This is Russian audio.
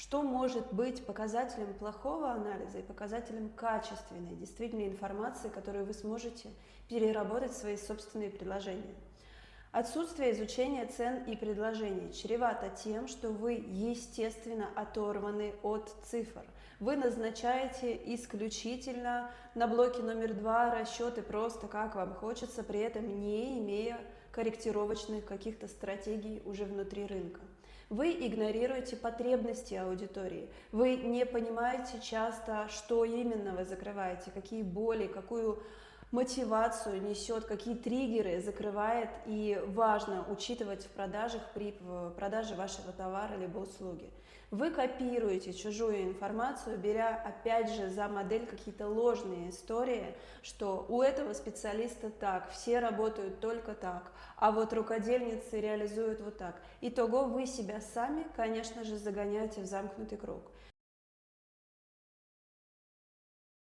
Что может быть показателем плохого анализа и показателем качественной, действительно информации, которую вы сможете переработать в свои собственные предложения? Отсутствие изучения цен и предложений чревато тем, что вы, естественно, оторваны от цифр. Вы назначаете исключительно на блоке номер 2 расчеты просто как вам хочется, при этом не имея корректировочных каких-то стратегий уже внутри рынка. Вы игнорируете потребности аудитории, вы не понимаете часто, что именно вы закрываете, какие боли, какую мотивацию несет, какие триггеры закрывает, и важно учитывать в продажах при продаже вашего товара либо услуги. Вы копируете чужую информацию, беря опять же за модель какие-то ложные истории, что у этого специалиста так, все работают только так, а вот рукодельницы реализуют вот так. Итого вы себя сами, конечно же, загоняете в замкнутый круг.